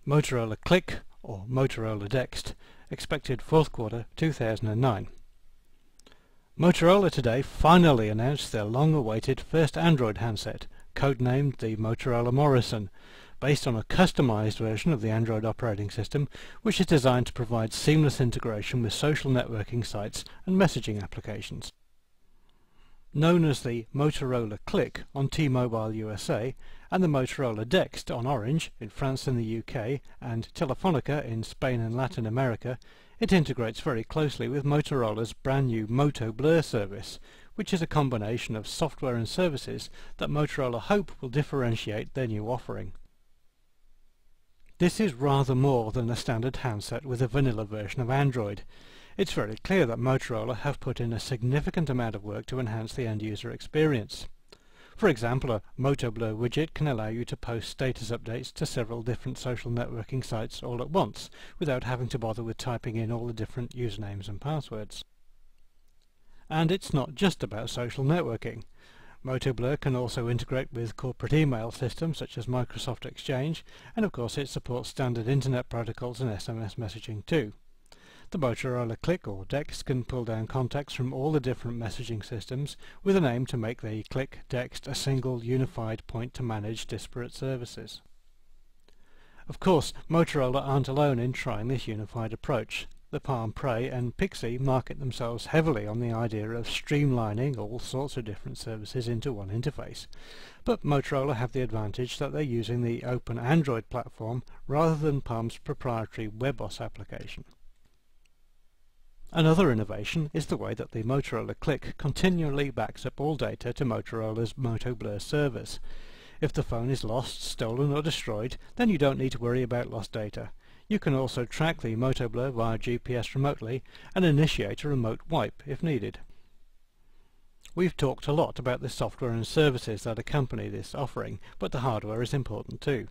Motorola Cliq or Motorola Dext, expected fourth quarter 2009. Motorola today finally announced their long-awaited first Android handset, codenamed the Motorola Morrison, based on a customized version of the Android operating system, which is designed to provide seamless integration with social networking sites and messaging applications. Known as the Motorola Cliq on T-Mobile USA and the Motorola Dext on Orange in France and the UK and Telefonica in Spain and Latin America, it integrates very closely with Motorola's brand new Moto Blur service, which is a combination of software and services that Motorola hope will differentiate their new offering. This is rather more than a standard handset with a vanilla version of Android. It's very clear that Motorola have put in a significant amount of work to enhance the end-user experience. For example, a Moto Blur widget can allow you to post status updates to several different social networking sites all at once, without having to bother with typing in all the different usernames and passwords. And it's not just about social networking. Moto Blur can also integrate with corporate email systems such as Microsoft Exchange, and of course it supports standard Internet protocols and SMS messaging too. The Motorola Cliq or Dext can pull down contacts from all the different messaging systems with an aim to make the Cliq Dext a single unified point to manage disparate services. Of course, Motorola aren't alone in trying this unified approach. The Palm Pre and Pixie market themselves heavily on the idea of streamlining all sorts of different services into one interface. But Motorola have the advantage that they're using the open Android platform rather than Palm's proprietary WebOS application. Another innovation is the way that the Motorola Cliq continually backs up all data to Motorola's Moto Blur servers. If the phone is lost, stolen or destroyed, then you don't need to worry about lost data. You can also track the Moto Blur via GPS remotely and initiate a remote wipe if needed. We've talked a lot about the software and services that accompany this offering, but the hardware is important too.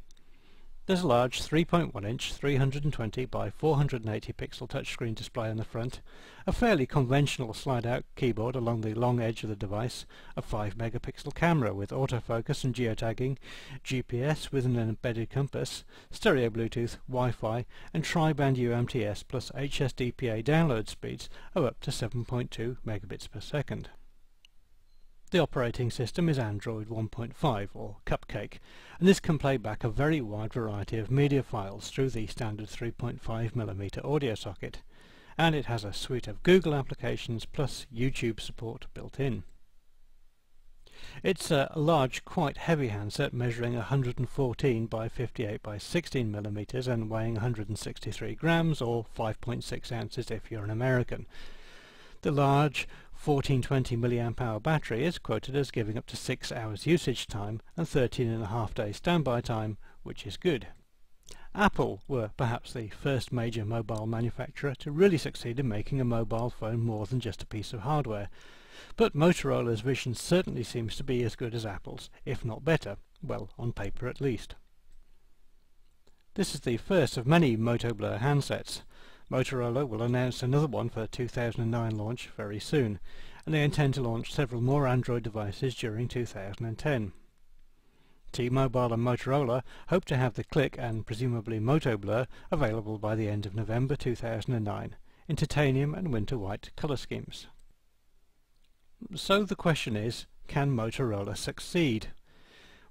There's a large 3.1-inch 320 by 480 pixel touchscreen display on the front, a fairly conventional slide-out keyboard along the long edge of the device, a 5-megapixel camera with autofocus and geotagging, GPS with an embedded compass, stereo Bluetooth, Wi-Fi and tri-band UMTS plus HSDPA download speeds of up to 7.2 megabits per second. The operating system is Android 1.5 or Cupcake, and this can play back a very wide variety of media files through the standard 3.5mm audio socket, and it has a suite of Google applications plus YouTube support built in. It's a large, quite heavy handset measuring 114 by 58 by 16mm and weighing 163 grams or 5.6 ounces if you're an American. The large 1420 mAh battery is quoted as giving up to 6 hours usage time and 13.5 days standby time, which is good. Apple were perhaps the first major mobile manufacturer to really succeed in making a mobile phone more than just a piece of hardware, but Motorola's vision certainly seems to be as good as Apple's, if not better, well, on paper at least. This is the first of many Moto Blur handsets. Motorola will announce another one for 2009 launch very soon, and they intend to launch several more Android devices during 2010. T-Mobile and Motorola hope to have the Cliq and presumably Moto Blur available by the end of November 2009 in titanium and winter white colour schemes. So the question is, can Motorola succeed?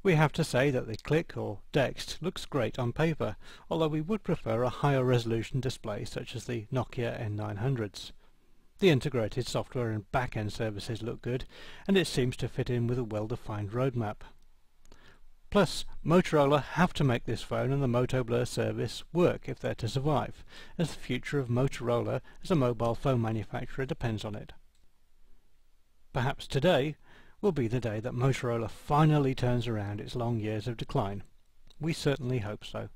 We have to say that the Cliq or Dext looks great on paper, although we would prefer a higher resolution display such as the Nokia N900s. The integrated software and back-end services look good, and it seems to fit in with a well-defined roadmap. Plus, Motorola have to make this phone and the Moto Blur service work if they're to survive, as the future of Motorola as a mobile phone manufacturer depends on it. Perhaps today will be the day that Motorola finally turns around its long years of decline. We certainly hope so.